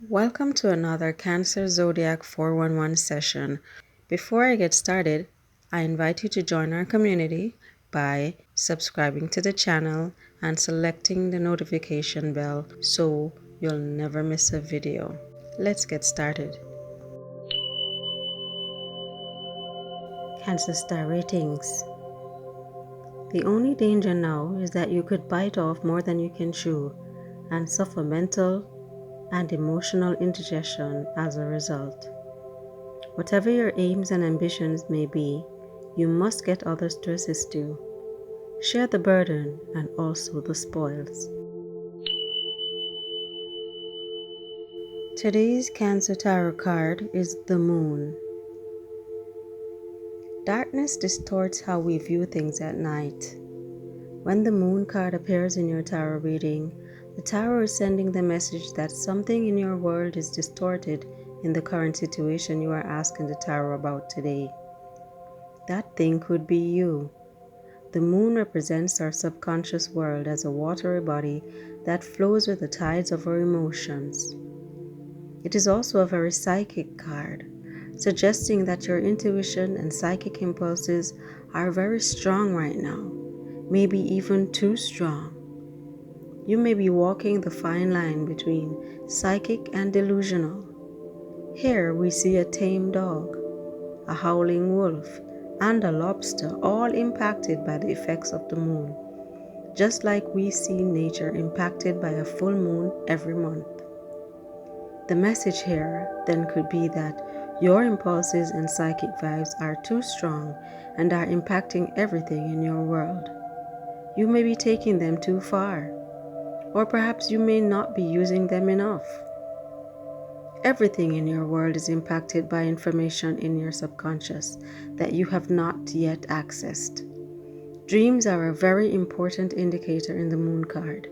Welcome to another Cancer Zodiac 411 session. Before I get started, I invite you to join our community by subscribing to the channel and selecting the notification bell so you'll never miss a video. Let's get started. Cancer Star Ratings. The only danger now is that you could bite off more than you can chew and suffer mental and emotional indigestion as a result. Whatever your aims and ambitions may be, you must get others to assist you. Share the burden and also the spoils. Today's Cancer Tarot card is the Moon. Darkness distorts how we view things at night. When the Moon card appears in your tarot reading, the tarot is sending the message that something in your world is distorted in the current situation you are asking the tarot about today. That thing could be you. The moon represents our subconscious world as a watery body that flows with the tides of our emotions. It is also a very psychic card, suggesting that your intuition and psychic impulses are very strong right now, maybe even too strong. You may be walking the fine line between psychic and delusional. Here we see a tame dog, a howling wolf, and a lobster, all impacted by the effects of the moon, just like we see nature impacted by a full moon every month. The message here then could be that your impulses and psychic vibes are too strong and are impacting everything in your world. You may be taking them too far, or perhaps you may not be using them enough. Everything in your world is impacted by information in your subconscious that you have not yet accessed. Dreams are a very important indicator in the moon card.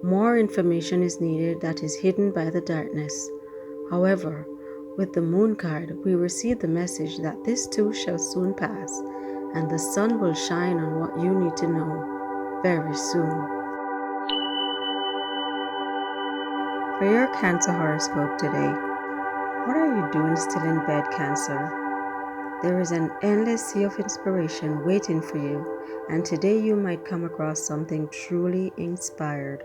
More information is needed that is hidden by the darkness. However, with the moon card, we receive the message that this too shall soon pass, and the sun will shine on what you need to know very soon. For your Cancer horoscope today, what are you doing still in bed, Cancer? There is an endless sea of inspiration waiting for you, and today you might come across something truly inspired.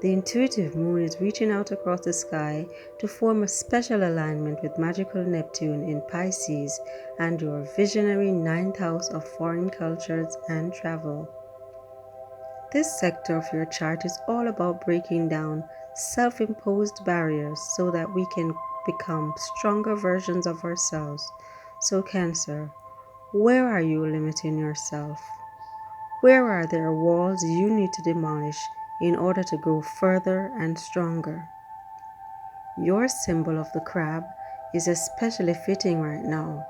The intuitive moon is reaching out across the sky to form a special alignment with magical Neptune in Pisces and your visionary 9th house of foreign cultures and travel. This sector of your chart is all about breaking down self-imposed barriers so that we can become stronger versions of ourselves. So Cancer, where are you limiting yourself? Where are there walls you need to demolish in order to go further and stronger? Your symbol of the crab is especially fitting right now.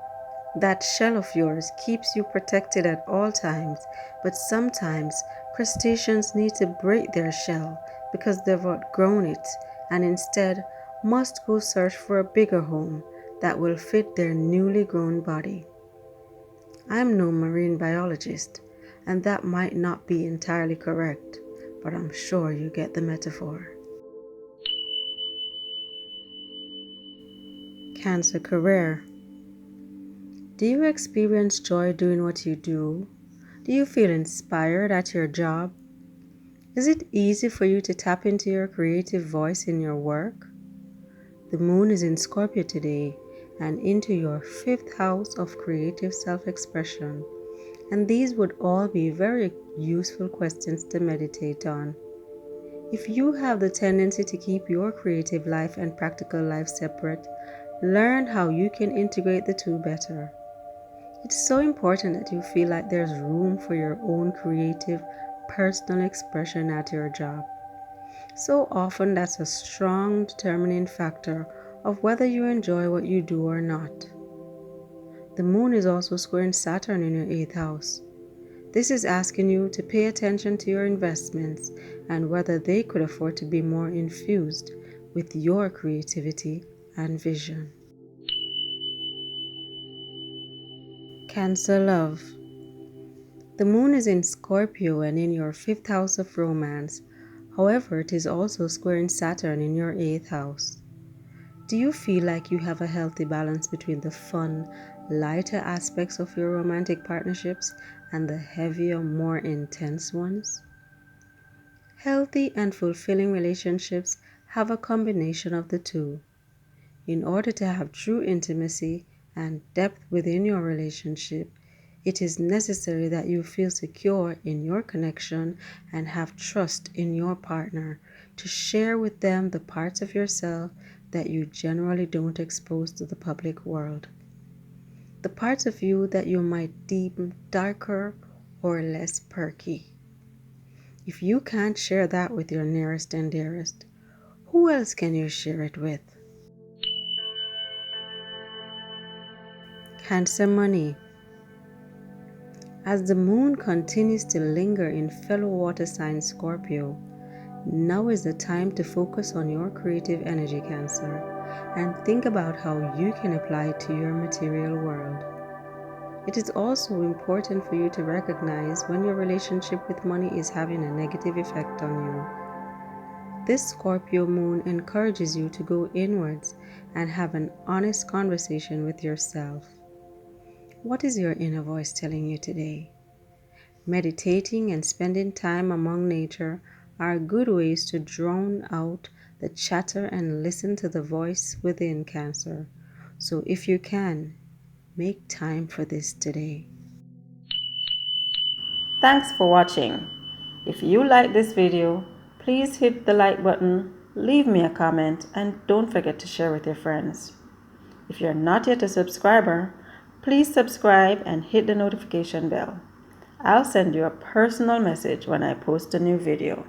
That shell of yours keeps you protected at all times, but sometimes crustaceans need to break their shell because they've outgrown it and instead must go search for a bigger home that will fit their newly grown body. I'm no marine biologist, and that might not be entirely correct, but I'm sure you get the metaphor. Cancer career. Do you experience joy doing what you do? Do you feel inspired at your job? Is it easy for you to tap into your creative voice in your work? The moon is in Scorpio today and into your 5th house of creative self-expression, and these would all be very useful questions to meditate on. If you have the tendency to keep your creative life and practical life separate, learn how you can integrate the two better. It's so important that you feel like there's room for your own creative, personal expression at your job. So often that's a strong determining factor of whether you enjoy what you do or not. The moon is also squaring Saturn in your 8th house. This is asking you to pay attention to your investments and whether they could afford to be more infused with your creativity and vision. Cancer love. The moon is in Scorpio and in your 5th house of romance. However, it is also squaring Saturn in your 8th house. Do you feel like you have a healthy balance between the fun, lighter aspects of your romantic partnerships and the heavier, more intense ones? Healthy and fulfilling relationships have a combination of the two. In order to have true intimacy and depth within your relationship, it is necessary that you feel secure in your connection and have trust in your partner to share with them the parts of yourself that you generally don't expose to the public world. The parts of you that you might deem darker or less perky. If you can't share that with your nearest and dearest, who else can you share it with? Cancer money. As the moon continues to linger in fellow water sign Scorpio, now is the time to focus on your creative energy, Cancer, and think about how you can apply it to your material world. It is also important for you to recognize when your relationship with money is having a negative effect on you. This Scorpio moon encourages you to go inwards and have an honest conversation with yourself. What is your inner voice telling you today? Meditating and spending time among nature are good ways to drown out the chatter and listen to the voice within, Cancer. So if you can, make time for this today. Thanks for watching. If you like this video, please hit the like button, leave me a comment, and don't forget to share with your friends. If you're not yet a subscriber, please subscribe and hit the notification bell. I'll send you a personal message when I post a new video.